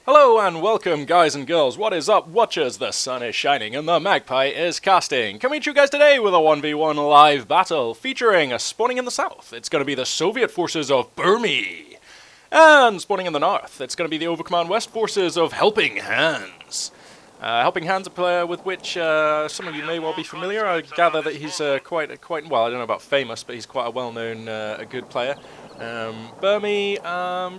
Hello and welcome, guys and girls. What is up, watchers? The sun is shining and the magpie is casting. Coming to you guys today with a 1v1 live battle featuring a spawning in the south. It's going to be the Soviet forces of Burmie. And spawning in the north, it's going to be the Overcommand West forces of HelpingHans. HelpingHans, a player with which some of you may well be familiar. I gather that he's quite well, I don't know about famous, but he's quite a well-known, a good player. Burmie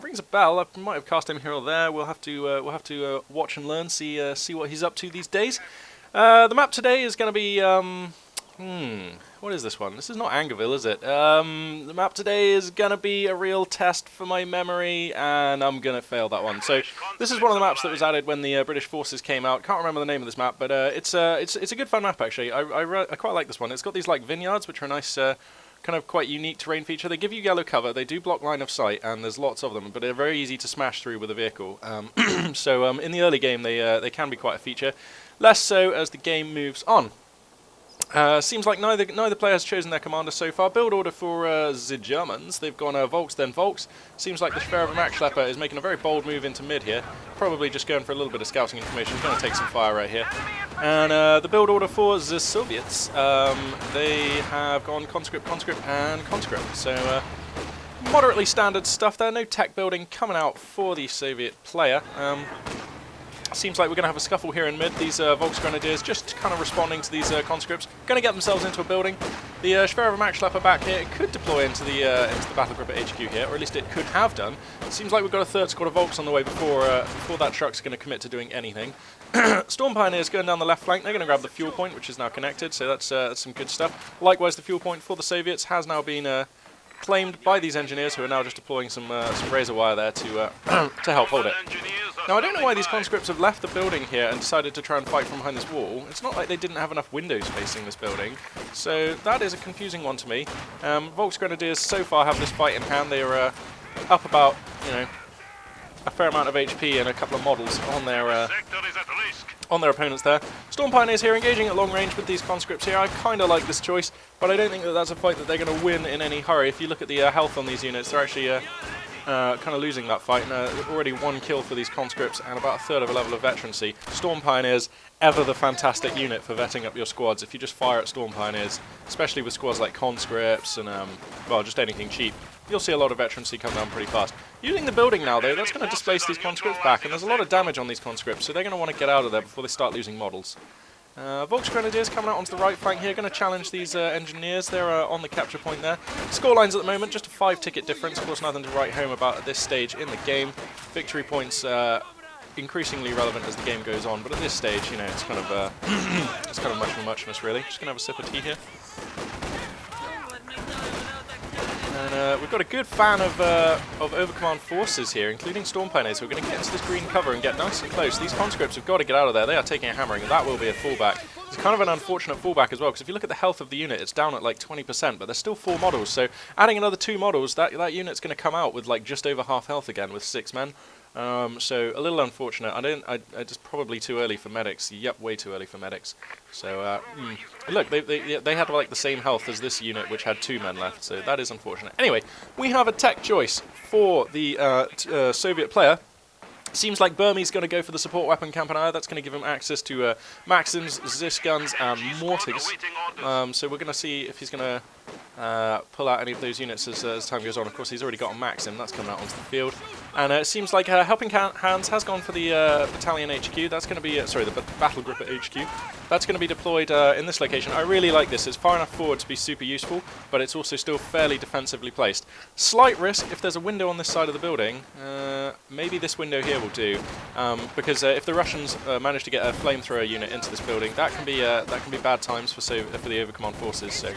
rings a bell. I might have cast him here or there. We'll have to watch and learn, see what he's up to these days. The map today is going to be what is this one? This is not Angerville, is it? The map today is going to be a real test for my memory, and I'm going to fail that one. So this is one of the maps that was added when the British forces came out. Can't remember the name of this map, but it's a good fun map actually. I quite like this one. It's got these like vineyards, which are a nice. Kind of quite unique terrain feature. They give you yellow cover, they do block line of sight, and there's lots of them, but they're very easy to smash through with a vehicle. So in the early game they can be quite a feature. Less so as the game moves on. Seems like neither player has chosen their commander so far. Build order for the Germans. They've gone Volks, then Volks. Seems like the Sheriff Schlepper is making a very bold move into mid here. Probably just going for a little bit of scouting information. He's going to take some fire right here. And the build order for the Soviets. They have gone conscript, and conscript. So moderately standard stuff there. No tech building coming out for the Soviet player. Seems like we're going to have a scuffle here in mid. These Volksgrenadiers just kind of responding to these conscripts. Going to get themselves into a building. The Sheriff Schlepper back here, it could deploy into the battle group at HQ here, or at least it could have done. It seems like we've got a third squad of Volks on the way before that truck's going to commit to doing anything. Storm Pioneers going down the left flank. They're going to grab the fuel point, which is now connected, so that's some good stuff. Likewise, the fuel point for the Soviets has now been claimed by these engineers, who are now just deploying some razor wire there to help hold it. Now, I don't know why these conscripts have left the building here and decided to try and fight from behind this wall. It's not like they didn't have enough windows facing this building, so that is a confusing one to me. Volksgrenadiers so far have this fight in hand. They are up about, a fair amount of HP and a couple of models on their opponents there. Storm Pioneers here engaging at long range with these conscripts here. I kind of like this choice, but I don't think that that's a fight that they're going to win in any hurry. If you look at the health on these units, they're actually kind of losing that fight. And already one kill for these conscripts and about a third of a level of veterancy. Storm Pioneers, ever the fantastic unit for vetting up your squads. If you just fire at Storm Pioneers, especially with squads like conscripts and well, just anything cheap, you'll see a lot of veterancy come down pretty fast. Using the building now, though, that's going to displace these conscripts back, and there's a lot of damage on these conscripts, so they're going to want to get out of there before they start losing models. Volksgrenadiers coming out onto the right flank here, going to challenge these engineers. They're on the capture point there. Scorelines at the moment, just a 5-ticket difference. Of course, nothing to write home about at this stage in the game. Victory points increasingly relevant as the game goes on, but at this stage, it's kind of it's kind of much for muchness, really. Just going to have a sip of tea here. And we've got a good fan of Overcommand forces here, including Storm Pioneers, who are going to get into this green cover and get nice and close. These conscripts have got to get out of there. They are taking a hammering, and that will be a fallback. It's kind of an unfortunate fallback as well, because if you look at the health of the unit, it's down at like 20%, but there's still 4 models, so adding another 2 models, that unit's going to come out with like just over half health again with 6 men. So a little unfortunate. It's probably too early for medics. Yep, way too early for medics. So look, they had like the same health as this unit, which had 2 men left. So that is unfortunate. Anyway, we have a tech choice for the Soviet player. Seems like Burmie's going to go for the support weapon Campanile. That's going to give him access to Maxims, Zis guns, and mortars. So we're going to see if he's going to pull out any of those units as time goes on. Of course, he's already got a Maxim. That's coming out onto the field. And it seems like HelpingHans has gone for the battalion HQ. That's going to be, the battle group at HQ. That's going to be deployed in this location. I really like this. It's far enough forward to be super useful, but it's also still fairly defensively placed. Slight risk if there's a window on this side of the building. Maybe this window here will do, because if the Russians manage to get a flamethrower unit into this building, that can be bad times for the Overcommand forces. So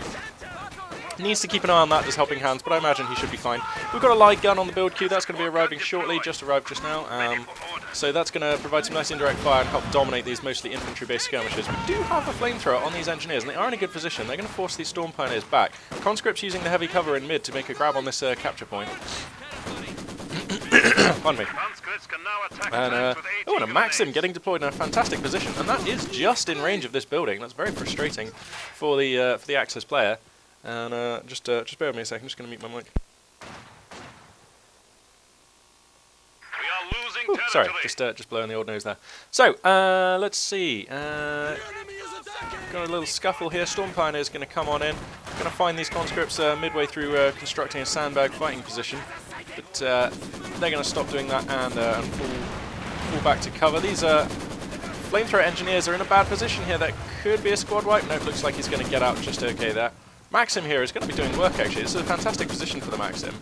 needs to keep an eye on that, does HelpingHans, but I imagine he should be fine. We've got a light gun on the build queue. That's going to be arriving shortly. Just arrived just now. So that's going to provide some nice indirect fire and help dominate these mostly infantry-based skirmishes. We do have a flamethrower on these engineers, and they are in a good position. They're going to force these Storm Pioneers back. Conscripts using the heavy cover in mid to make a grab on this capture point. Pardon me. And oh, and a Maxim getting deployed in a fantastic position, and that is just in range of this building. That's very frustrating for the Axis player. And just bear with me a second. I'm just going to mute my mic. We are losing Ooh, sorry, just blowing the old nose there. So, let's see. Got a little scuffle here. Storm Pioneer is going to come on in. Going to find these conscripts midway through constructing a sandbag fighting position. But they're going to stop doing that and fall back to cover. These flamethrower engineers are in a bad position here. That could be a squad wipe. No, it looks like he's going to get out just okay there. Maxim here is going to be doing work, actually. This is a fantastic position for the Maxim.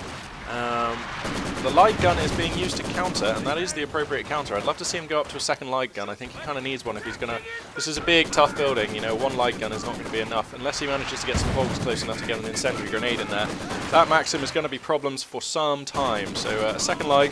The light gun is being used to counter, and that is the appropriate counter. I'd love to see him go up to a second light gun. I think he kind of needs one if he's going to... This is a big, tough building. You know, one light gun is not going to be enough, unless he manages to get some volts close enough to get an incendiary grenade in there. That Maxim is going to be problems for some time. So a second light,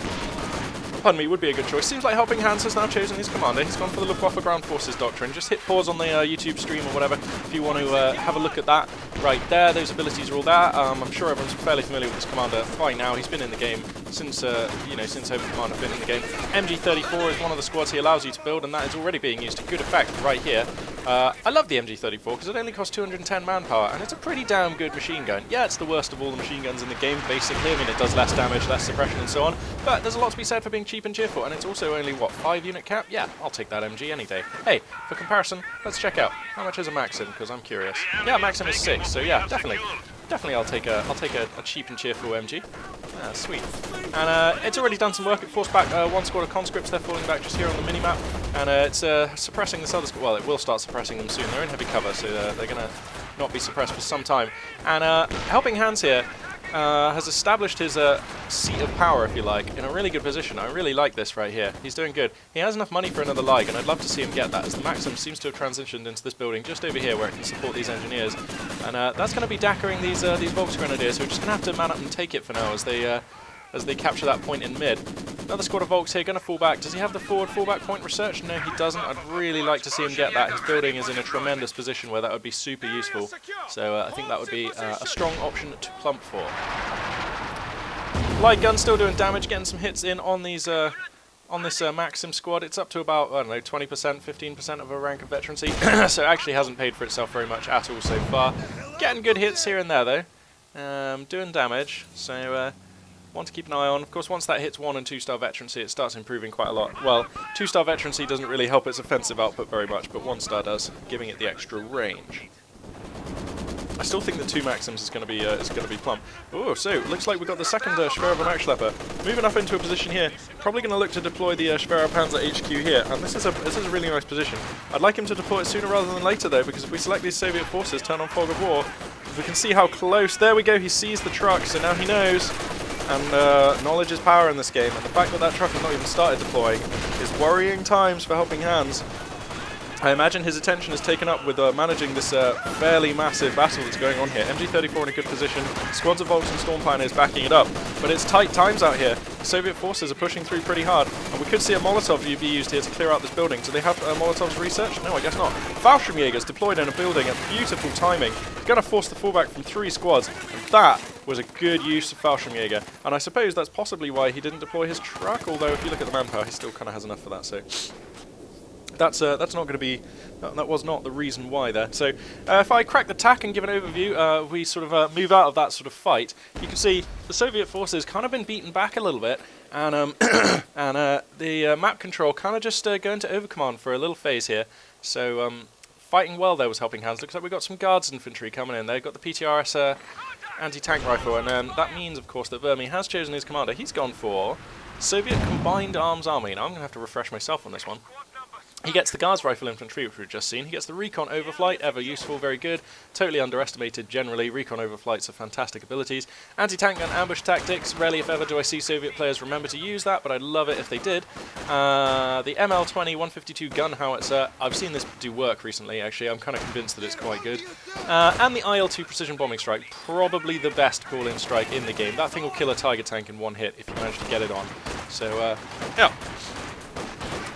pardon me, would be a good choice. Seems like HelpingHans has now chosen his commander. He's gone for the Luftwaffe Ground Forces Doctrine. Just hit pause on the YouTube stream or whatever if you want to have a look at that right there. Those abilities are all there. I'm sure everyone's fairly familiar with this commander by now. He's been in the game since, you know, since Open Command have been in the game. MG34 is one of the squads he allows you to build, and that is already being used to good effect right here. I love the MG34 because it only costs 210 manpower, and it's a pretty damn good machine gun. Yeah, it's the worst of all the machine guns in the game, basically. I mean, it does less damage, less suppression, and so on, but there's a lot to be said for being cheap and cheerful, and it's also only, what, 5 unit cap? Yeah, I'll take that MG any day. Hey, for comparison, let's check out how much is a Maxim, because I'm curious. Yeah, Maxim is 6, so yeah, definitely I'll take a cheap and cheerful MG. Ah, sweet. And it's already done some work. It forced back one squad of conscripts. They're falling back just here on the minimap, and it's suppressing this other squad. Well, it will start suppressing them soon. They're in heavy cover, so they're going to not be suppressed for some time. And HelpingHans here has established his seat of power, if you like, in a really good position. I really like this right here. He's doing good. He has enough money for another Lig, and I'd love to see him get that, as the Maxim seems to have transitioned into this building just over here where it can support these engineers. And that's going to be dackering these Volksgrenadiers, who are just going to have to man up and take it for now as they capture that point in mid. Another squad of Volks here, going to fall back. Does he have the forward fallback point research? No, he doesn't. I'd really like to see him get that. His building is in a tremendous position where that would be super useful. So I think that would be a strong option to plump for. Light gun still doing damage, getting some hits in on these on this Maxim squad. It's up to about, I don't know, 20%, 15% of a rank of veterancy. So it actually hasn't paid for itself very much at all so far. Getting good hits here and there though. Doing damage. So one to keep an eye on. Of course, once that hits 1 and 2 star veterancy, it starts improving quite a lot. Well, 2 star veterancy doesn't really help its offensive output very much, but 1 star does, giving it the extra range. I still think the 2 Maxims is going to be plump. Oh, so looks like we've got the second Schwerer von Axschlepper moving up into a position here. Probably going to look to deploy the Schwerer Panzer HQ here, and this is a really nice position. I'd like him to deploy it sooner rather than later though, because if we select these Soviet forces, turn on fog of war, we can see how close. There we go. He sees the truck, so now he knows. And knowledge is power in this game, and the fact that that truck has not even started deploying is worrying times for HelpingHans. I imagine his attention is taken up with managing this fairly massive battle that's going on here. MG34 in a good position, squads of Volks and Storm Pioneers backing it up, but it's tight times out here. The Soviet forces are pushing through pretty hard, and we could see a Molotov be used here to clear out this building. Do they have Molotov's research? No, I guess not. Fallschirmjäger's deployed in a building at beautiful timing. Going to force the fallback from 3 squads, and that was a good use of Fallschirmjäger, and I suppose that's possibly why he didn't deploy his truck, although if you look at the manpower, he still kind of has enough for that, so that's not going to be, that was not the reason why there. So if I crack the tack and give an overview, we sort of move out of that sort of fight. You can see the Soviet forces kind of been beaten back a little bit, and the map control kind of just go into overcommand for a little phase here. So fighting well there was HelpingHans. Looks like we've got some guards infantry coming in. They've got the PTRS anti-tank rifle, and that means, of course, that Burmie has chosen his commander. He's gone for Soviet Combined Arms Army. Now I'm going to have to refresh myself on this one. He gets the Guards Rifle Infantry, which we've just seen. He gets the Recon Overflight, ever useful, very good. Totally underestimated generally. Recon Overflights are fantastic abilities. Anti-tank gun ambush tactics. Rarely, if ever, do I see Soviet players remember to use that, but I'd love it if they did. The ML-20 152 gun howitzer. I've seen this do work recently, actually. I'm kind of convinced that it's quite good. And the IL-2 Precision Bombing Strike. Probably the best call-in strike in the game. That thing will kill a Tiger tank in one hit if you manage to get it on. So, yeah.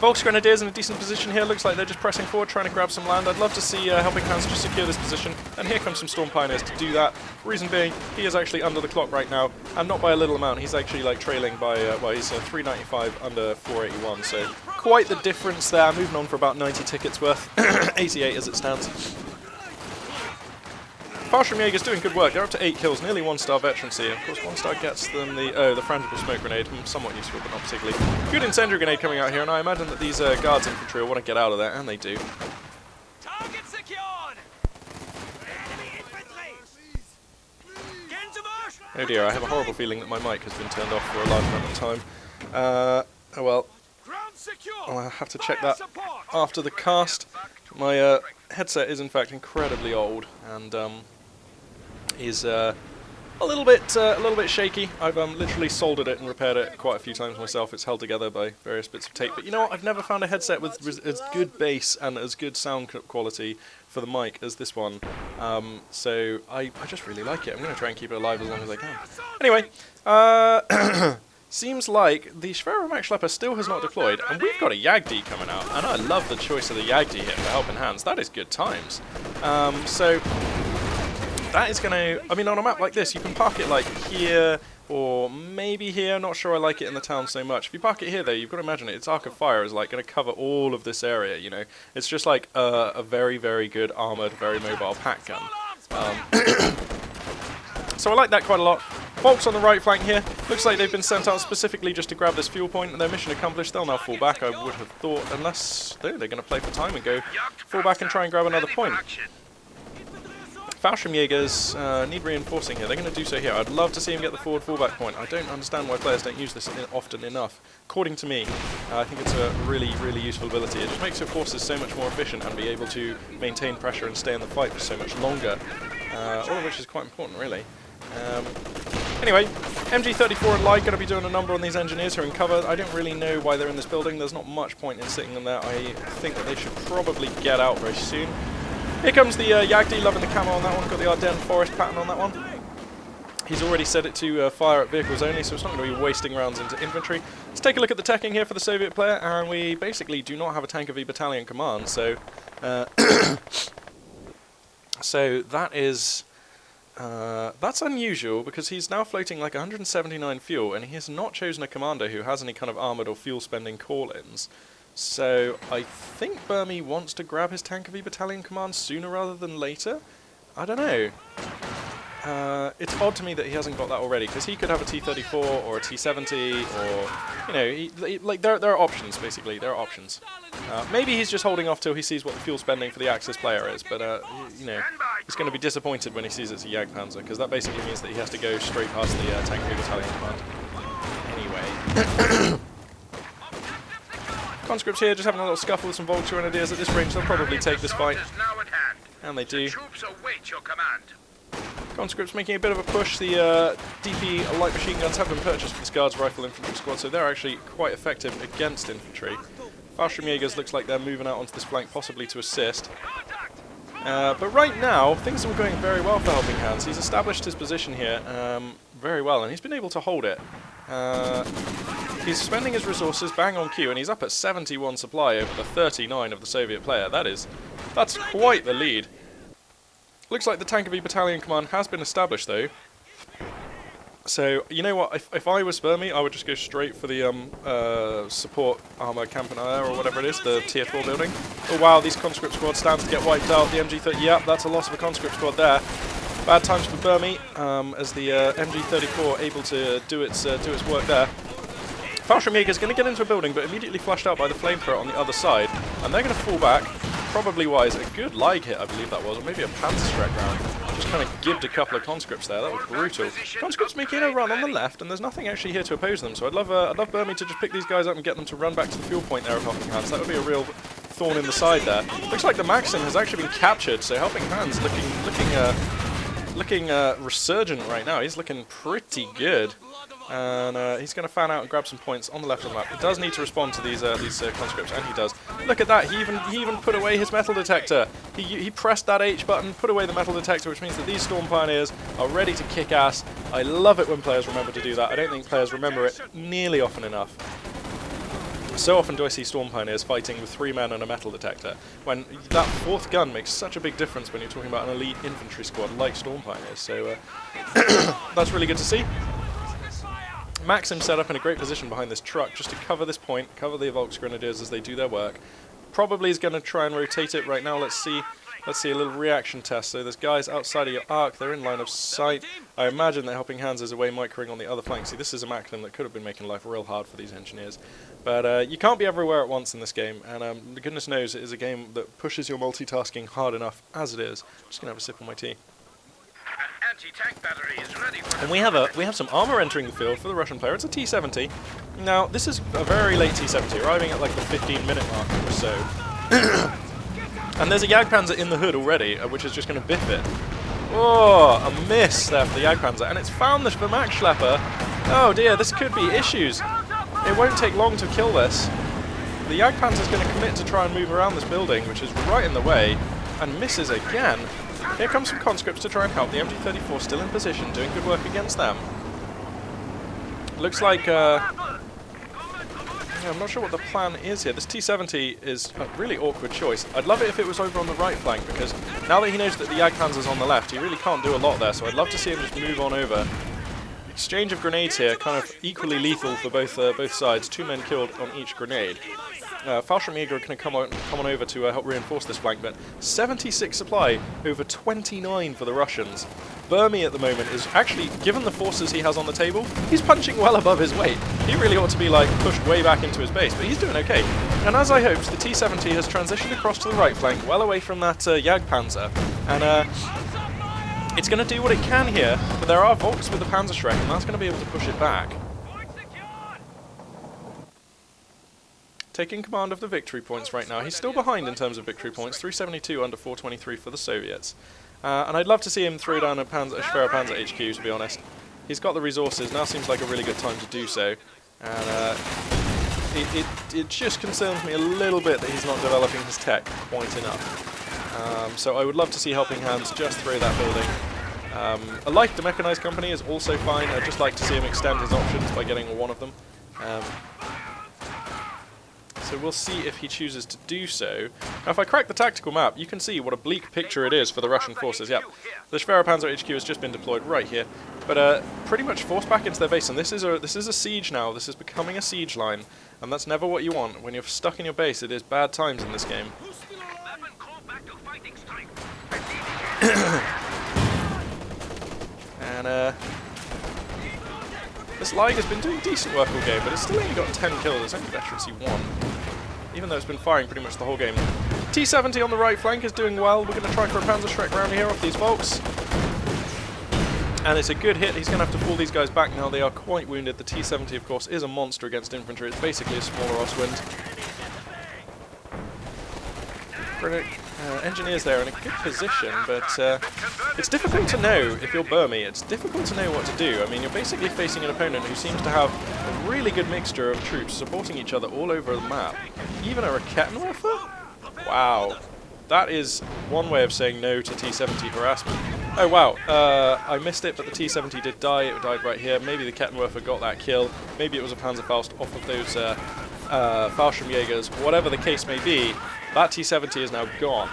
Volksgrenadiers in a decent position here. Looks like they're just pressing forward, trying to grab some land. I'd love to see HelpingHans just secure this position. And here comes some Storm Pioneers to do that. Reason being, he is actually under the clock right now. And not by a little amount. He's actually like trailing by, well, he's 395 under 481. So quite the difference there. Moving on for about 90 tickets worth. 88 as it stands. Jaeger's doing good work. They're up to 8 kills, nearly 1-star veterancy. Of course, 1-star gets them the frangible smoke grenade. Somewhat useful, but not particularly. Good incendiary grenade coming out here, and I imagine that these guards infantry will want to get out of there, and they do. Target secured. Enemy infantry. Oh dear, I have a horrible feeling that my mic has been turned off for a large amount of time. Oh well. I'll have to check that after the cast. My headset is in fact incredibly old and is a little bit shaky. I've literally soldered it and repaired it quite a few times myself. It's held together by various bits of tape. But you know what? I've never found a headset with as good bass and as good sound quality for the mic as this one. So I just really like it. I'm going to try and keep it alive as long as I can. Anyway, seems like the Schwerer Max Schlepper still has not deployed, and we've got a Yagdi coming out, and I love the choice of the Yagdi here for Helping Hands. That is good times. So that is going to, I mean, on a map like this, you can park it like here, or maybe here. Not sure I like it in the town so much. If you park it here, though, you've got to imagine its arc of fire is like going to cover all of this area, you know. It's just like a very, very good armoured, very mobile pack gun. So I like that quite a lot. Folks on the right flank here. Looks like they've been sent out specifically just to grab this fuel point, and their mission accomplished. They'll now fall back, I would have thought, unless they're going to play for time and go fall back and try and grab another point. Jägers need reinforcing here. They're going to do so here. I'd love to see him get the forward fallback point. I don't understand why players don't use this often enough. According to me, I think it's a really, really useful ability. It just makes your forces so much more efficient and be able to maintain pressure and stay in the fight for so much longer. All of which is quite important, really. Anyway, MG34 and Light going to be doing a number on these engineers who are in cover. I don't really know why they're in this building. There's not much point in sitting them there. I think that they should probably get out very soon. Here comes the Yagdi, loving the camo on that one. Got the Ardennes forest pattern on that one. He's already set it to fire at vehicles only, so it's not going to be wasting rounds into infantry. Let's take a look at the teching here for the Soviet player, and we basically do not have a Tank of V battalion command, so so that is that's unusual, because he's now floating like 179 fuel, and he has not chosen a commander who has any kind of armoured or fuel spending call-ins. So I think Burmie wants to grab his Tank of V battalion command sooner rather than later. I don't know. It's odd to me that he hasn't got that already, because he could have a T-34 or a T-70, or, you know, like there are options, basically. There are options. Maybe he's just holding off till he sees what the fuel spending for the Axis player is, but, you know, he's going to be disappointed when he sees it's a Jagdpanzer, because that basically means that he has to go straight past the Tank of V battalion command. Anyway. Conscripts here just having a little scuffle with some Volk Grenadiers. At this range, they'll probably take this fight. And they do. Conscripts making a bit of a push. The DP light machine guns have been purchased for this Guards Rifle Infantry Squad, so they're actually quite effective against infantry. Jägers looks like they're moving out onto this flank, possibly to assist. But right now, things are going very well for Helping Hands. He's established his position here very well, and he's been able to hold it. He's spending his resources bang on cue, and he's up at 71 supply over the 39 of the Soviet player. That's quite the lead. Looks like the Tank of V battalion command has been established, though. So, you know what, if I was Burmie, I would just go straight for the support armor Campanile, or whatever it is, the tier 4 building. Oh wow, these conscript squad stands to get wiped out. The MG30, yep, that's a loss of a conscript squad there. Bad times for Burmie, as the MG34 able to do its work there. Jäger is going to get into a building, but immediately flushed out by the flamethrower on the other side, and they're going to fall back. Probably wise, a good lag hit, I believe that was, or maybe a Panzerschreck round. Just kind of gibbed a couple of conscripts there. That was brutal. Conscripts making a run on the left, and there's nothing actually here to oppose them. So I'd love Burmie to just pick these guys up and get them to run back to the fuel point there of Helping Hands. That would be a real thorn in the side there. Looks like the Maxim has actually been captured, so Helping Hands looking resurgent right now. He's looking pretty good. And he's going to fan out and grab some points on the left of the map. He does need to respond to these conscripts, and he does. Look at that, he even put away his metal detector. He pressed that H button, put away the metal detector, which means that these Storm Pioneers are ready to kick ass. I love it when players remember to do that. I don't think players remember it nearly often enough. So often do I see Storm Pioneers fighting with 3 men and a metal detector, when that 4th gun makes such a big difference when you're talking about an elite infantry squad like Storm Pioneers. So that's really good to see. Maxim set up in a great position behind this truck just to cover this point, cover the Volks Grenadiers as they do their work. Probably is going to try and rotate it right now. Let's see. Let's see a little reaction test. So there's guys outside of your arc, they're in line of sight. I imagine that Helping Hands is away microing on the other flank. See, this is a macro that could have been making life real hard for these engineers. But you can't be everywhere at once in this game, and goodness knows it is a game that pushes your multitasking hard enough as it is. I'm just going to have a sip of my tea. Anti-tank battery is ready for And we have some armor entering the field for the Russian player. It's a T-70. Now, this is a very late T-70, arriving at like the 15-minute mark or so. And there's a Jagdpanzer in the hood already, which is just going to biff it. Oh, a miss there for the Jagdpanzer, and it's found the Vermachtschlepper. Oh dear, this could be issues. It won't take long to kill this. The Jagdpanzer is going to commit to try and move around this building, which is right in the way, and misses again. Here comes some conscripts to try and help. The MG-34 still in position, doing good work against them. Looks like, I'm not sure what the plan is here. This T-70 is a really awkward choice. I'd love it if it was over on the right flank, because now that he knows that the Jagdpanzer's on the left, he really can't do a lot there, so I'd love to see him just move on over. Exchange of grenades here, kind of equally lethal for both sides. 2 men killed on each grenade. Fallschirmjäger are going to come on over to help reinforce this flank, but 76 supply over 29 for the Russians. Burmie at the moment is actually, given the forces he has on the table, he's punching well above his weight. He really ought to be like pushed way back into his base, but he's doing okay. And as I hoped, the T-70 has transitioned across to the right flank, well away from that Jagdpanzer, and it's going to do what it can here, but there are Volks with the Panzerschreck, and that's going to be able to push it back. Taking command of the victory points right now. He's still behind in terms of victory points, 372 under 423 for the Soviets. And I'd love to see him throw down a Schwerer Panzer HQ, to be honest. He's got the resources, now seems like a really good time to do so. And it just concerns me a little bit that he's not developing his tech quite enough. So I would love to see Helping Hands just throw that building. A light mechanized company is also fine. I'd just like to see him extend his options by getting one of them. So we'll see if he chooses to do so. Now if I crack the tactical map, you can see what a bleak picture it is for the Russian forces. Yep, the Schwerer Panzer HQ has just been deployed right here, but pretty much forced back into their base, and this is a siege now. This is becoming a siege line, and that's never what you want. When you're stuck in your base, it is bad times in this game. And this Ligue has been doing decent work all game, but it's still only got 10 kills. It's only veterancy 1. Even though it's been firing pretty much the whole game. T-70 on the right flank is doing well. We're going to try for a Panzerschreck round here off these Volks. And it's a good hit. He's going to have to pull these guys back now. They are quite wounded. The T-70, of course, is a monster against infantry. It's basically a smaller Ostwind. Engineers there in a good position, but it's difficult to know if you're Burmie. It's difficult to know what to do. I mean, you're basically facing an opponent who seems to have a really good mixture of troops supporting each other all over the map. Even a Raketenwerfer? Wow. That is one way of saying no to T-70 harassment. Oh wow, I missed it, but the T-70 did die. It died right here. Maybe the Kettenwerfer got that kill. Maybe it was a Panzerfaust off of those Fallschirmjägers. Whatever the case may be, that T-70 is now gone.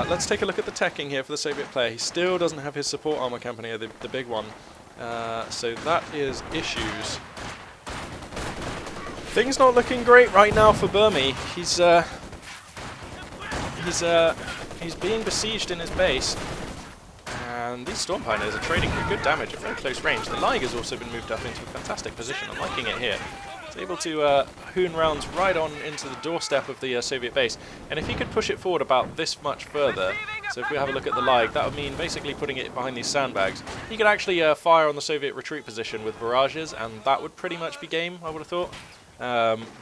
Let's take a look at the teching here for the Soviet player. He still doesn't have his support armor company, the big one. So that is issues. Things not looking great right now for Burmie. He's being besieged in his base. And these Storm Pioneers are trading for good damage at very close range. The Ligue has also been moved up into a fantastic position. I'm liking it here. It's able to hoon rounds right on into the doorstep of the Soviet base. And if he could push it forward about this much further, so if we have a look at the Ligue, that would mean basically putting it behind these sandbags. He could actually fire on the Soviet retreat position with barrages, and that would pretty much be game, I would have thought.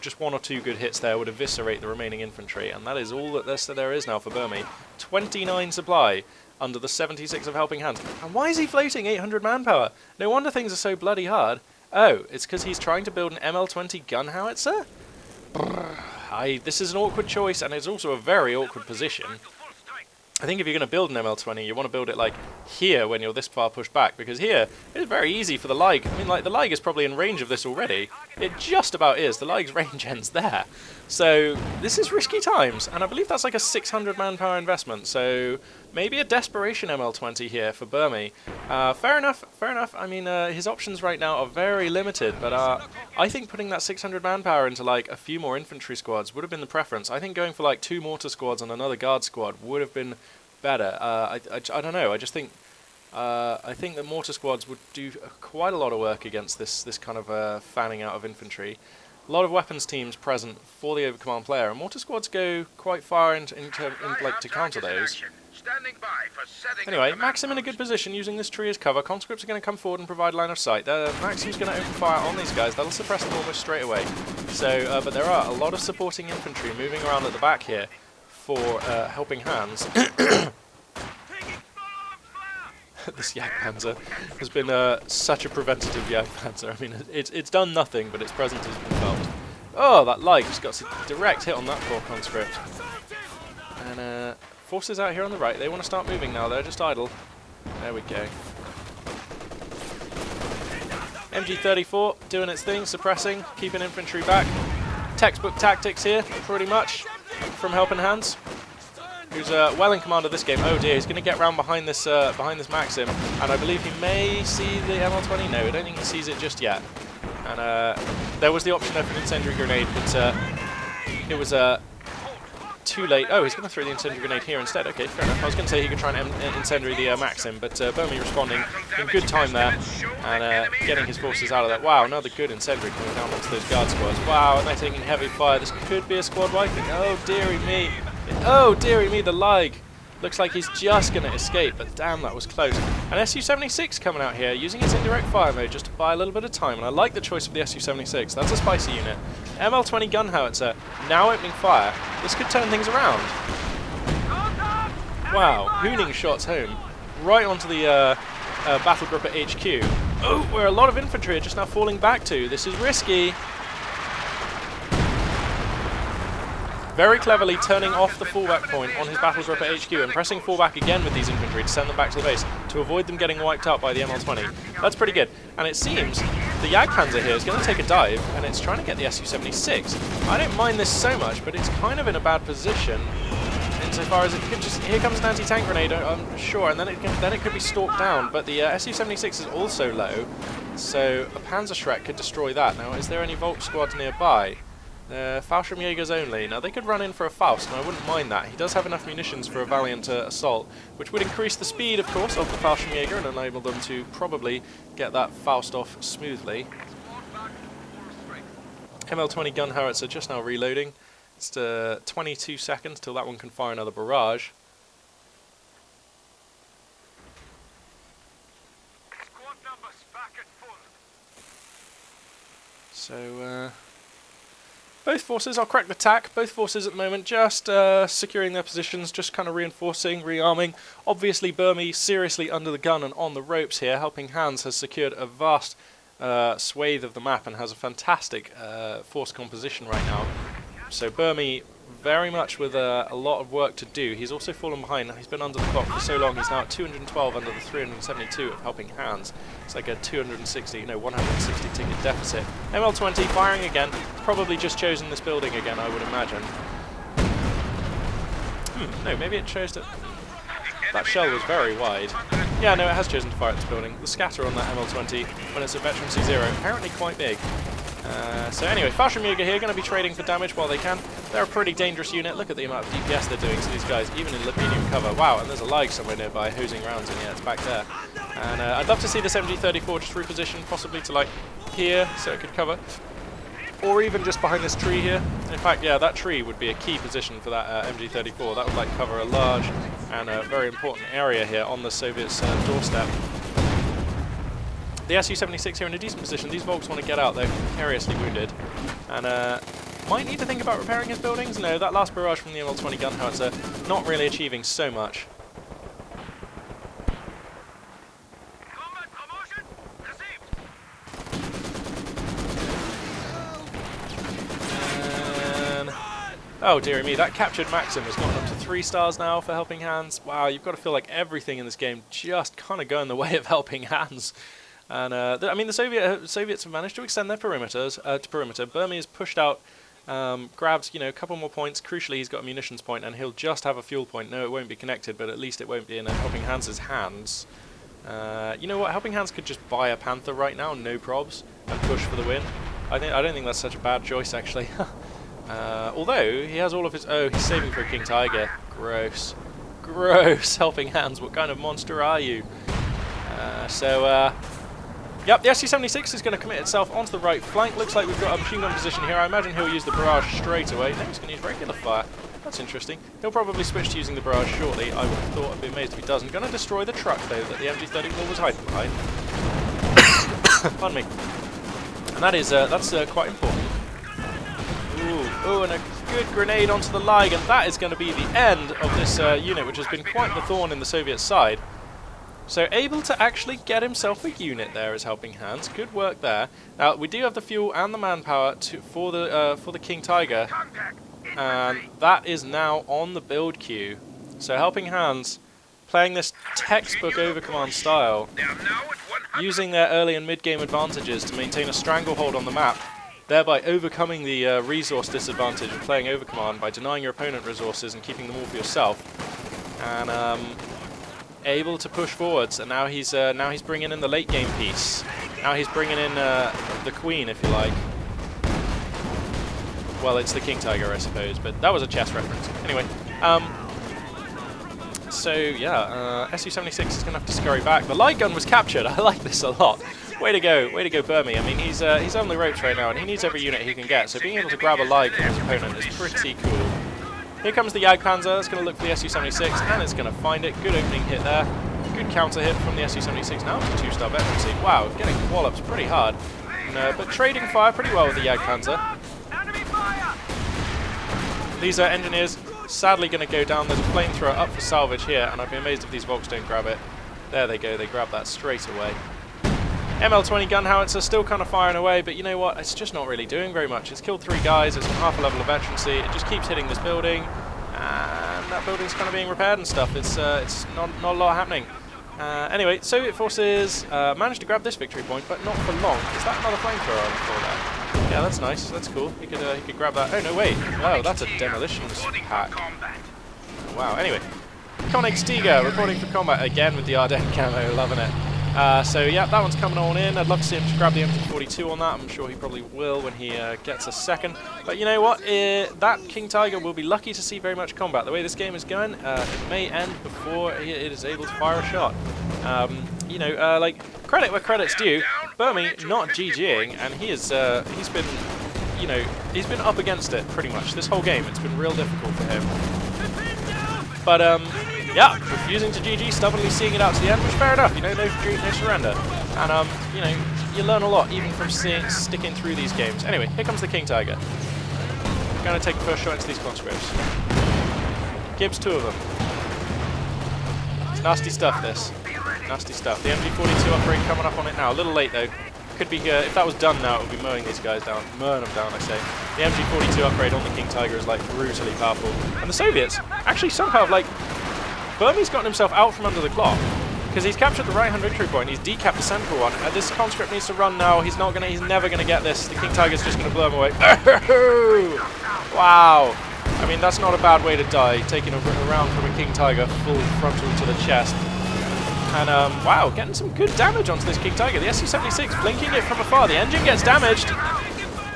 Just 1 or 2 good hits there would eviscerate the remaining infantry, and that is all that there is now for Burmie. 29 supply under the 76 of Helping Hands. And why is he floating 800 manpower? No wonder things are so bloody hard. Oh, it's because he's trying to build an ML-20 gun howitzer? This is an awkward choice, and it's also a very awkward position. I think if you're going to build an ML-20, you want to build it like here when you're this far pushed back, because here it's very easy for the Ligue. I mean, like, the Ligue is probably in range of this already. It just about is. The Ligue's range ends there. So this is risky times, and I believe that's like a 600 manpower investment, so maybe a desperation ML-20 here for Burmie. Fair enough, fair enough. I mean, his options right now are very limited, but I think putting that 600 manpower into like a few more infantry squads would have been the preference. I think going for like 2 mortar squads and another guard squad would have been better. I don't know. I just think I think that mortar squads would do quite a lot of work against this kind of fanning out of infantry. A lot of weapons teams present for the overcommand player, and mortar squads go quite far in like to counter those. Anyway, Maxim in a good position using this tree as cover. Conscripts are going to come forward and provide line of sight. Maxim's going to open fire on these guys. That'll suppress them almost straight away. So, but there are a lot of supporting infantry moving around at the back here for helping hands. This Jagdpanzer has been such a preventative Jagdpanzer. I mean, it's done nothing, but its presence has been felt. Oh, that leg just got a direct hit on that poor conscript. And forces out here on the right. They want to start moving now. They're just idle. There we go. MG34 doing its thing, suppressing, keeping infantry back. Textbook tactics here, pretty much, from Helping Hands, who's well in command of this game. Oh dear, he's going to get round behind this Maxim, and I believe he may see the ML20. No, I don't think he sees it just yet. And there was the option there for an incendiary grenade, but it was too late. Oh, he's going to throw the incendiary grenade here instead. Okay, fair enough. I was going to say he could try and incendiary the Maxim, but Burmie responding in good time there and getting his forces out of that. Wow, another good incendiary coming down onto those guard squads. Wow, and they're taking heavy fire. This could be a squad wiping. Oh, dearie me. Oh, dearie me, the lag. Looks like he's just going to escape, but damn, that was close. And Su-76 coming out here, using its indirect fire mode just to buy a little bit of time, and I like the choice of the Su-76. That's a spicy unit. ML20 gun howitzer, now opening fire. This could turn things around. Wow, hooning shots home, right onto the battle group at HQ. Oh, where a lot of infantry are just now falling back to. This is risky. Very cleverly turning off the fallback point on his battle group at HQ and pressing fallback again with these infantry to send them back to the base to avoid them getting wiped out by the ML20. That's pretty good. And it seems the Jagdpanzer here is going to take a dive, and it's trying to get the Su-76. I don't mind this so much, but it's kind of in a bad position insofar as it could just... Here comes an anti-tank grenade, I'm sure, and then it could be stalked down. But the Su-76 is also low, so a Panzerschreck could destroy that. Now, is there any Volk squads nearby? Fallschirmjägers only. Now they could run in for a Faust, and I wouldn't mind that. He does have enough munitions for a valiant assault, which would increase the speed, of course, of the Fallschirmjäger and enable them to probably get that Faust off smoothly. ML20 gun howitzer just now reloading. It's 22 seconds till that one can fire another barrage. So, both forces, I'll correct the tack, both forces at the moment just securing their positions, just kind of reinforcing, rearming. Obviously Burmie seriously under the gun and on the ropes here. Helping Hands has secured a vast swathe of the map and has a fantastic force composition right now. So Burmie very much with a lot of work to do. He's also fallen behind. He's been under the clock for so long. He's now at 212 under the 372 of Helping Hands. It's like a 160 ticket deficit. ML20 firing again. Probably just chosen this building again, I would imagine. No, maybe it chose to... That shell was very wide. Yeah, no, it has chosen to fire at this building. The scatter on that ML20 when it's at veterancy 0, apparently quite big. So anyway, Fallschirmjäger here going to be trading for damage while they can. They're a pretty dangerous unit. Look at the amount of DPS they're doing to these guys, even in medium cover. Wow, and there's a lag somewhere nearby hosing rounds, and yeah, it's back there. And I'd love to see this MG34 just reposition, possibly to like here, so it could cover. Or even just behind this tree here. In fact, yeah, that tree would be a key position for that MG34. That would like cover a large and a very important area here on the Soviets' doorstep. The Su-76 here in a decent position. These Volks want to get out, they're precariously wounded. And might need to think about repairing his buildings. No, that last barrage from the ML20 gun howitzer not really achieving so much. And oh dearie me, that captured Maxim has gotten up to 3 stars now for Helping Hands. Wow, you've got to feel like everything in this game just kind of go in the way of Helping Hands. And I mean, the Soviets have managed to extend their perimeters to perimeter. Burmie has pushed out, grabs a couple more points. Crucially, he's got a munitions point, and he'll just have a fuel point. No, it won't be connected, but at least it won't be in Helping Hands' hands. You know what? Helping Hands could just buy a Panther right now, no probs, and push for the win. I don't think that's such a bad choice actually. Although he has all of his. Oh, he's saving for a King Tiger. Gross. gross. Helping Hands, what kind of monster are you? Yep, the SU-76 is going to commit itself onto the right flank. Looks like we've got a machine gun position here. I imagine he'll use the barrage straight away. No, he's going to use regular fire. That's interesting. He'll probably switch to using the barrage shortly. I would have thought, I'd be amazed if he doesn't. Going to destroy the truck, though, that the MG-34 was hiding behind. Pardon me. And that is, that's quite important. Ooh, and a good grenade onto the Lig, and that is going to be the end of this unit, which has been quite the thorn in the Soviet side. So able to actually get himself a unit there is Helping Hands. Good work there. Now we do have the fuel and the manpower for the King Tiger, and that is now on the build queue. So Helping Hands playing this textbook overcommand style, using their early and mid-game advantages to maintain a stranglehold on the map, thereby overcoming the resource disadvantage of playing overcommand by denying your opponent resources and keeping them all for yourself. And able to push forwards, and now he's bringing in the late game piece. Now he's bringing in the Queen, if you like. Well, it's the King Tiger, I suppose, but that was a chess reference. Anyway, so yeah, SU-76 is going to have to scurry back. The light gun was captured. I like this a lot. Way to go, Burmie. I mean, he's on the ropes right now, and he needs every unit he can get. So being able to grab a light from his opponent is pretty cool. Here comes the Jagdpanzer. That's going to look for the SU-76, and it's going to find it. Good opening hit there. Good counter hit from the SU-76. Now it's a 2-star veterancy. Wow, getting walloped pretty hard. But trading fire pretty well with the Jagdpanzer. These are engineers sadly going to go down. There's a flamethrower up for salvage here, and I'd be amazed if these Volks don't grab it. There they go. They grab that straight away. ML-20 gun howitzer still kind of firing away, but you know what? It's just not really doing very much. It's killed 3 guys. It's half a level of veterancy. It just keeps hitting this building, and that building's kind of being repaired and stuff. It's not a lot happening. Anyway, Soviet forces managed to grab this victory point, but not for long. Is that another flamethrower on the floor there? Yeah, that's nice. That's cool. He could grab that. Oh no, wait. Oh, that's a demolition pack. Wow. Anyway, Koenig Stiga reporting for combat again with the Ardennes camo. Loving it. So yeah, that one's coming on in. I'd love to see him just grab the MT-42 on that. I'm sure he probably will when he gets a second. But you know what? That King Tiger will be lucky to see very much combat. The way this game is going, it may end before it is able to fire a shot. You know, like, credit where credit's due. Burmie not GGing, and he's been, you know, he's been up against it pretty much this whole game. It's been real difficult for him. But yeah, refusing to GG, stubbornly seeing it out to the end, which fair enough, you know, no retreat, no surrender. And, you know, you learn a lot even from sticking through these games. Anyway, here comes the King Tiger. Going to take the first shot into these conscripts. Gibbs 2 of them. It's nasty stuff, this. Nasty stuff. The MG-42 upgrade coming up on it now. A little late, though. Could be, if that was done now, it would be mowing these guys down. Mowing them down, I say. The MG-42 upgrade on the King Tiger is, like, brutally powerful. And the Soviets actually somehow have, like, Burmie's gotten himself out from under the clock because he's captured the right-hand victory point. He's decapped the central one. This conscript needs to run now. He's never gonna get this. The King Tiger's just gonna blow him away. Wow. I mean, that's not a bad way to die, taking a round from a King Tiger full frontal to the chest. And wow, getting some good damage onto this King Tiger. The SU-76 blinking it from afar. The engine gets damaged,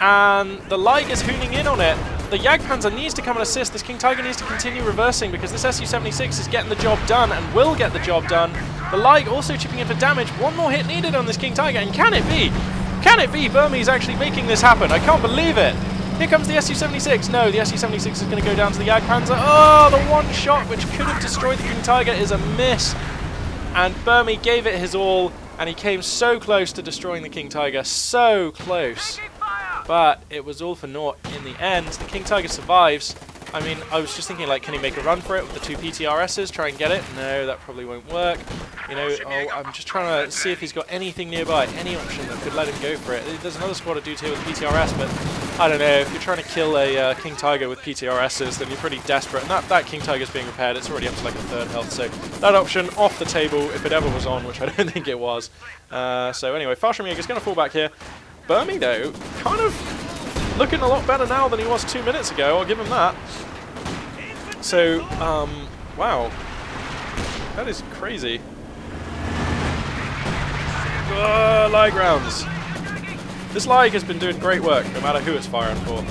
and the Lig is hooning in on it. The Jagdpanzer needs to come and assist. This King Tiger needs to continue reversing because this SU-76 is getting the job done and will get the job done. The Lig also chipping in for damage. One more hit needed on this King Tiger, and can it be? Can it be Burmie's actually making this happen? I can't believe it. Here comes the SU-76. No, the SU-76 is going to go down to the Jagdpanzer. Oh, the one shot which could have destroyed the King Tiger is a miss. And Burmie gave it his all, and he came so close to destroying the King Tiger. So close. But it was all for naught in the end. The King Tiger survives. I mean, I was just thinking, like, can he make a run for it with the 2 PTRSs, try and get it? No, that probably won't work. You know, I'm just trying to see if he's got anything nearby, any option that could let him go for it. There's another squad of dudes here with PTRS, but I don't know. If you're trying to kill a King Tiger with PTRSs, then you're pretty desperate. And that King Tiger's being repaired. It's already up to like a 3rd health, so that option off the table if it ever was on, which I don't think it was. So anyway, Fallschirmjäger's going to fall back here. Burmie, though, kind of looking a lot better now than he was 2 minutes ago. I'll give him that. So, wow. That is crazy. Lig rounds. This Lig has been doing great work, no matter who it's firing for.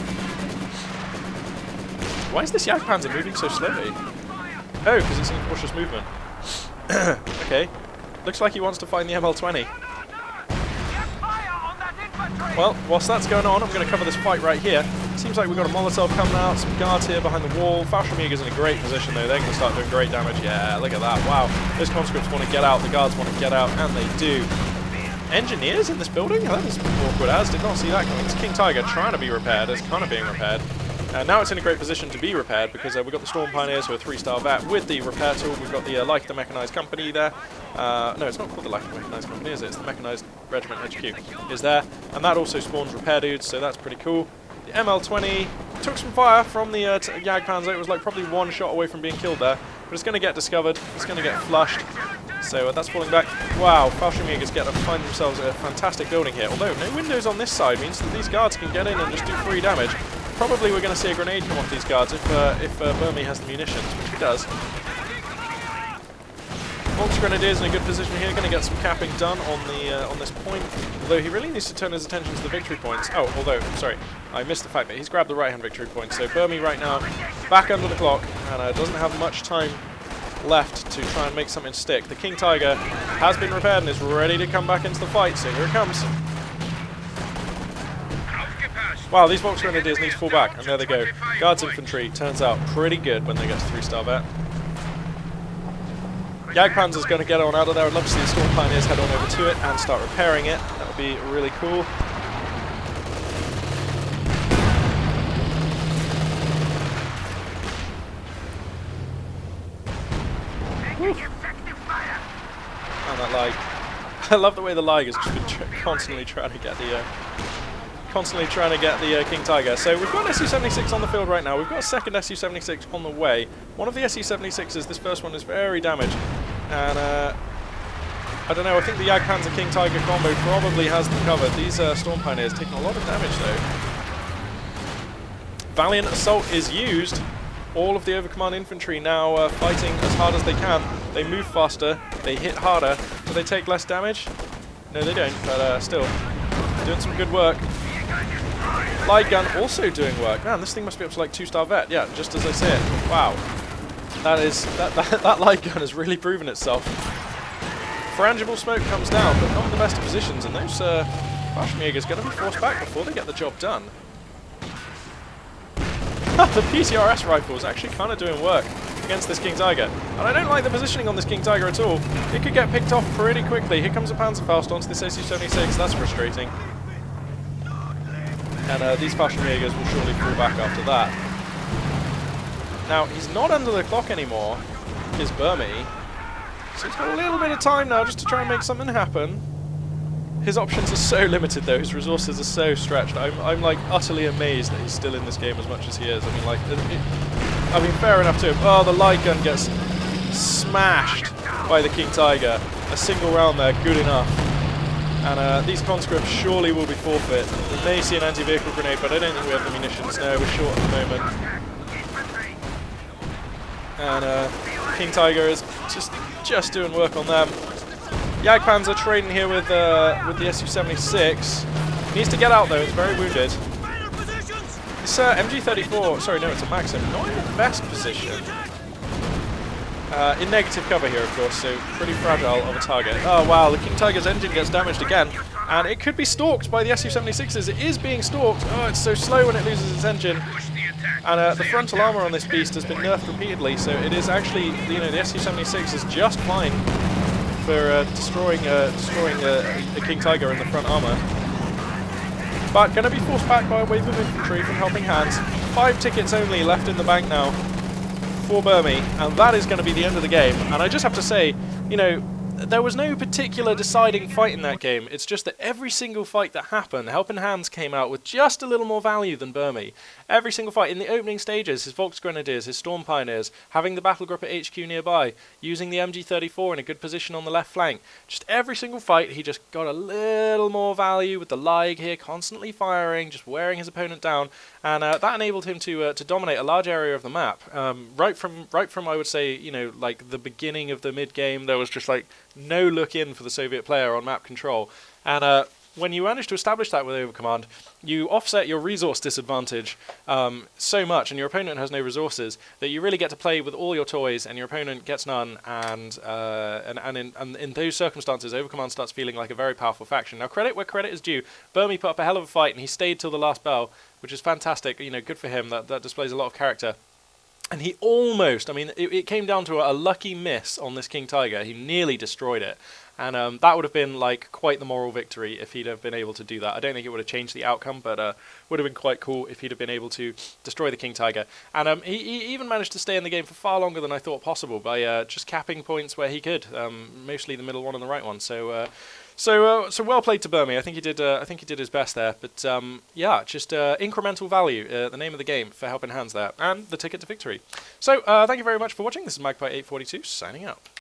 Why is this Jagdpanzer moving so slowly? Oh, because it's in cautious movement. Okay. Looks like he wants to find the ML20. Well, whilst that's going on, I'm going to cover this fight right here. Seems like we've got a Molotov coming out, some guards here behind the wall. Fallschirmjäger's in a great position though, they're going to start doing great damage. Yeah, look at that, wow. Those conscripts want to get out, the guards want to get out, and they do. Engineers in this building? That is awkward as, did not see that coming. It's King Tiger trying to be repaired, it's kind of being repaired. Now it's in a great position to be repaired because we've got the Storm Pioneers who are 3-star vet with the repair tool. We've got the Like the Mechanized Company there. No, it's not called the Like the Mechanized Company, is it? It's the Mechanized Regiment HQ is there. And that also spawns repair dudes, so that's pretty cool. The ML20 took some fire from the Jagdpanzer. It was like probably one shot away from being killed there. But it's going to get discovered. It's going to get flushed. So that's falling back. Wow, Fallschirmjägers find themselves a fantastic building here. Although no windows on this side means that these guards can get in and just do free damage. Probably we're going to see a grenade come off these guards if Burmie has the munitions, which he does. Volksgrenadiers in a good position here, going to get some capping done on this point. Although he really needs to turn his attention to the victory points. Oh, although, sorry, I missed the fact that he's grabbed the right-hand victory point. So Burmie right now back under the clock and doesn't have much time left to try and make something stick. The King Tiger has been repaired and is ready to come back into the fight. So here it comes. Wow, these Volksgrenadiers need to fall back, and there they go. Guards infantry turns out pretty good when they get to 3-star vet. Jagdpanzer's going to get on out of there. I'd love to see the Storm Pioneers head on over to it and start repairing it. That would be really cool. And that lag. I love the way the lag has just been constantly trying to get the King Tiger. So we've got an SU-76 on the field right now. We've got a second SU-76 on the way. One of the SU-76s, this first one is very damaged. And I don't know, I think the Jagdpanzer King Tiger combo probably has them covered. These Storm Pioneers taking a lot of damage though. Valiant Assault is used. All of the Overcommand infantry now fighting as hard as they can. They move faster, they hit harder. Do they take less damage? No, they don't, but still, doing some good work. Light gun also doing work. Man, this thing must be up to like 2-star vet. Yeah, just as I say it. Wow. That light gun has really proven itself. Frangible smoke comes down, but not in the best of positions, and those Fallschirmjägers going to be forced back before they get the job done. The PTRS rifle is actually kind of doing work against this King Tiger. And I don't like the positioning on this King Tiger at all. It could get picked off pretty quickly. Here comes a Panzerfaust onto this SU-76. That's frustrating. And these Fallschirmjägers will surely fall back after that. Now, he's not under the clock anymore, is Burmie. So he's got a little bit of time now just to try and make something happen. His options are so limited though, his resources are so stretched. I'm like utterly amazed that he's still in this game as much as he is. I mean, like, fair enough to him. Oh, the light gun gets smashed by the King Tiger. A single round there, good enough. And these conscripts surely will be forfeit. We may see an anti-vehicle grenade, but I don't think we have the munitions. No, we're short at the moment. And King Tiger is just doing work on them. Jagdpanzer trading here with the SU-76. Needs to get out though, it's very wounded. This MG-34, sorry no, it's a Maxim, not in the best position. In negative cover here of course, so pretty fragile of a target. Oh wow, the King Tiger's engine gets damaged again. And it could be stalked by the SU-76s, it is being stalked. Oh, it's so slow when it loses its engine. And the frontal armor on this beast has been nerfed repeatedly, so it is actually, you know, the SU-76 is just fine for destroying a King Tiger in the front armor. But going to be forced back by a wave of infantry from Helping Hands. 5 tickets only left in the bank now for Burmie, and that is going to be the end of the game. And I just have to say, you know, there was no particular deciding fight in that game. It's just that every single fight that happened, Helping Hands came out with just a little more value than Burmie. Every single fight in the opening stages, his Volksgrenadiers, his Storm Pioneers, having the battle group at HQ nearby, using the MG-34 in a good position on the left flank. Just every single fight, he just got a little more value with the Lig here, constantly firing, just wearing his opponent down, and that enabled him to dominate a large area of the map. Right from I would say, you know, like the beginning of the mid game, there was just like no look in for the Soviet player on map control, and when you manage to establish that with Overcommand, you offset your resource disadvantage so much, and your opponent has no resources, that you really get to play with all your toys, and your opponent gets none, and in those circumstances, Overcommand starts feeling like a very powerful faction. Now, credit where credit is due. Burmie put up a hell of a fight, and he stayed till the last bell, which is fantastic. You know, good for him. That displays a lot of character. And he almost, I mean, it came down to a lucky miss on this King Tiger. He nearly destroyed it. And that would have been like quite the moral victory if he'd have been able to do that. I don't think it would have changed the outcome, but would have been quite cool if he'd have been able to destroy the King Tiger. And he even managed to stay in the game for far longer than I thought possible by just capping points where he could, mostly the middle one and the right one. So well played to Burmie. I think he did. I think he did his best there. But yeah, just incremental value. The name of the game for Helping Hands there, and the ticket to victory. So thank you very much for watching. This is Magpie842 signing out.